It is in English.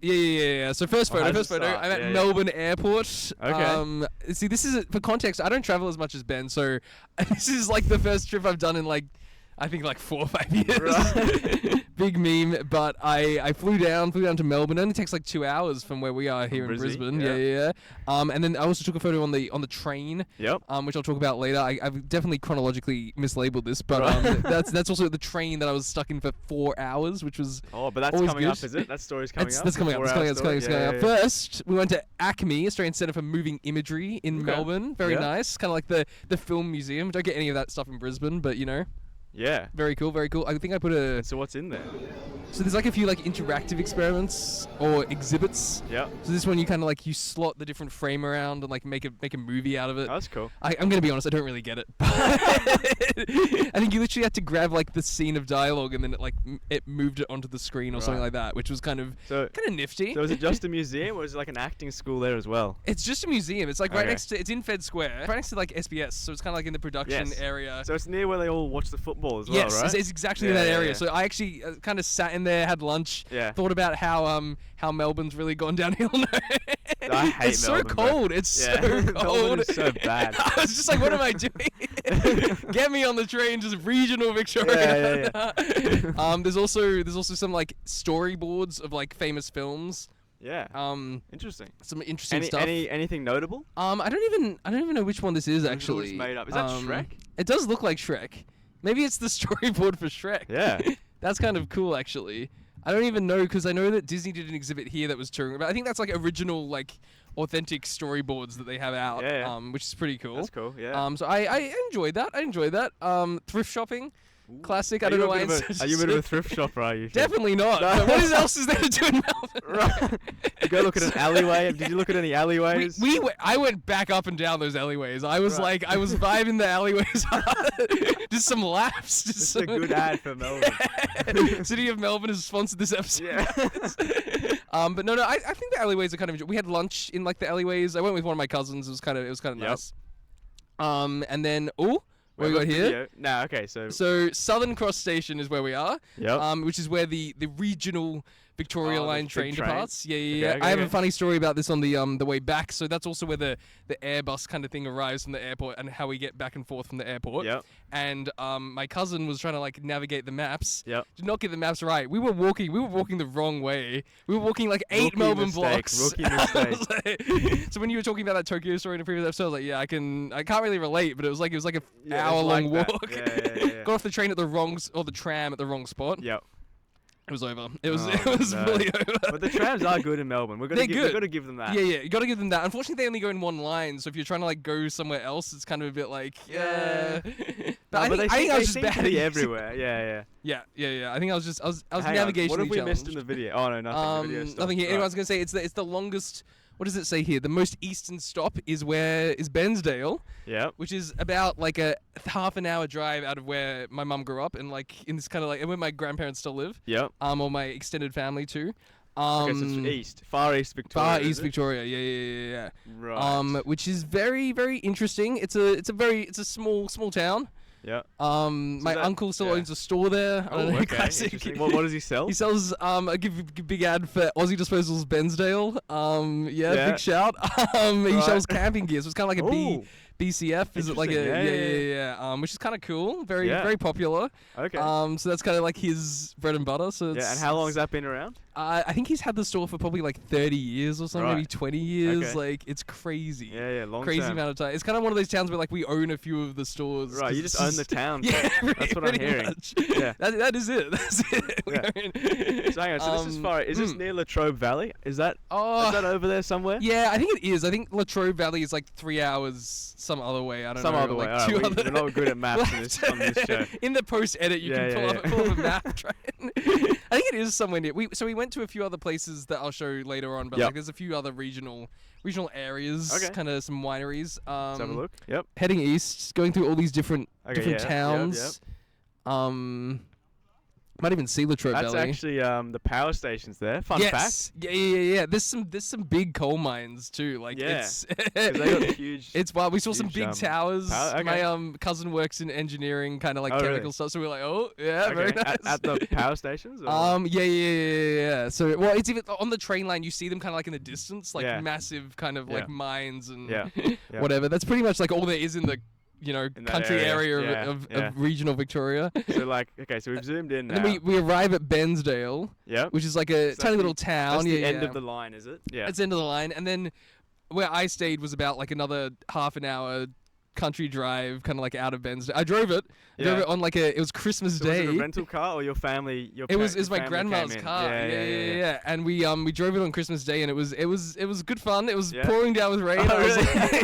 Yeah. So first photo. I'm at Melbourne Airport. Okay. See, this is for context. I don't travel as much as Ben, so this is like the first trip I've done in like, I think like 4 or 5 years. Right. Big meme, but I flew down to Melbourne. It only takes like 2 hours from where we are here in Brisbane. Yeah. And then I also took a photo on the train. Yep. Which I'll talk about later. I've definitely chronologically mislabeled this, but that's also the train that I was stuck in for 4 hours, which was but that's coming good. up, is it? That story's coming up. That's coming up. It's coming up. First, we went to ACME, Australian Centre for Moving Imagery in Melbourne. Very nice, kind of like the film museum. Don't get any of that stuff in Brisbane, but you know. Yeah. Very cool. I think I put a... So what's in there? So there's like a few like interactive experiments or exhibits. Yeah. So this one you kind of like, you slot the different frame around and like make a movie out of it. Oh, that's cool. I'm going to be honest, I don't really get it. I think you literally had to grab like the scene of dialogue and then it moved it onto the screen or something like that, which was kind of nifty. So is it just a museum or is it like an acting school there as well? It's just a museum. It's like right next to, it's in Fed Square, right next to like SBS. So it's kind of like in the production area. So it's near where they all watch the football as well, right? Yes, it's exactly in that area. Yeah. So I actually kind of sat in there, had lunch, thought about how Melbourne's really gone downhill. I hate it's Melbourne. So cold. It's so cold. Melbourne is so bad. I was just like, what am I doing? Get me on the train, just regional Victoria. Yeah. There's also some like storyboards of like famous films. Yeah. Interesting. Some interesting stuff. Anything notable? I don't even know which one this is actually. It's made up. Is that Shrek? It does look like Shrek. Maybe it's the storyboard for Shrek. Yeah. That's kind of cool actually. I don't even know because I know that Disney did an exhibit here that was touring, but I think that's like original like authentic storyboards that they have out, which is pretty cool. That's cool. Yeah. So I enjoyed that. Thrift shopping. Classic. I don't know why. Are you a bit of a thrift shopper? Are you? Definitely not. But what else is there to do in Melbourne? Right. You go look at an alleyway. Did you look at any alleyways? I went back up and down those alleyways. I was I was vibing the alleyways. Just some laps. Just a good ad for Melbourne. City of Melbourne has sponsored this episode. Yeah. But no, I think the alleyways are kind of. We had lunch in like the alleyways. I went with one of my cousins. It was kind of nice. And then what we got here? No, okay, so Southern Cross Station is where we are. Yep. Which is where the regional Victoria Line train departs. Yeah. Okay, I have a funny story about this on the way back. So that's also where the Airbus kind of thing arrives from the airport and how we get back and forth from the airport. Yep. And my cousin was trying to like navigate the maps. Yep. Did not get the maps right. We were walking the wrong way. We were walking like 8 Melbourne blocks. Rookie mistake. So when you were talking about that Tokyo story in the previous episode, I was like, yeah, I can't really relate, but it was like an hour-long walk. Yeah. Got off the train at the tram at the wrong spot. Yep. It was over. It was really over. But the trams are good in Melbourne. We've got to give them that. Yeah. You got to give them that. Unfortunately, they only go in one line. So if you're trying to like go somewhere else, it's kind of a bit like But I think I was just bad to be everywhere. Yeah. I think I was navigationally What have we challenged. missed in the video? Oh no, nothing. The video nothing here. Right. Anyone's gonna say it's the longest. What does it say here? The most eastern stop is Bensdale. Yeah. Which is about like a half an hour drive out of where my mum grew up and like in this kind of like, and where my grandparents still live. Yeah. Or my extended family too. Okay, so it's Far East Victoria. Far East Victoria, yeah. Right. Which is very, very interesting. It's a small town. Yeah. My uncle still owns a store there. I don't know, classic. What does he sell? He sells I give a big ad for Aussie Disposals Bensdale. Big shout. He sells camping gear, so it's kind of like a BCF. Is it like a which is kind of cool. Very popular. Okay. So that's kind of like his bread and butter. So it's, and how long has that been around? I think he's had the store for probably like 30 years or something, maybe 20 years. Okay. Like it's crazy. Yeah, long crazy term. amount of time. It's kind of one of those towns where like we own a few of the stores. Right, you just own the town. Yeah, that's what I'm hearing. Much. Yeah, that is it. That's it. Yeah. So hang on. So this is far. Is this near Latrobe Valley? Is that over there somewhere? Yeah, I think it is. I think Latrobe Valley is like 3 hours some other way. I don't know. Some other way. Like we're not good at maps on this show. In the post edit, you can pull up a map. I think it is somewhere near. We went to a few other places that I'll show later on, but like there's a few other regional areas, kind of some wineries. Let's have a look. Yep. Heading east, going through all these different towns. Yep. Might even see Latrobe That's Valley. actually the power stations there. Fun fact. Yeah. There's some big coal mines too. Like it's 'Cause they got huge. it's wild. We saw some huge, big towers. okay. My cousin works in engineering, kind of like chemical really? stuff. So we're like, oh yeah, Okay. very nice. At the power stations. Or? Yeah. So well, it's even on the train line. You see them kind of like in the distance, like Yeah. massive kind of like mines and Yeah. whatever. That's pretty much like all there is in the country area of regional Victoria. So like, okay, so we've zoomed in now. And then we arrive at Bensdale, which is like a tiny little town. That's the end of the line, is it? Yeah. It's the end of the line. And then where I stayed was about like another half an hour country drive, kind of like out of Bensdale. I drove it. I drove it on like it was Christmas Day. Was it a rental car or your family? It was my grandma's car. Yeah. And we drove it on Christmas Day, and it was good fun. It was pouring down with rain. Oh, really?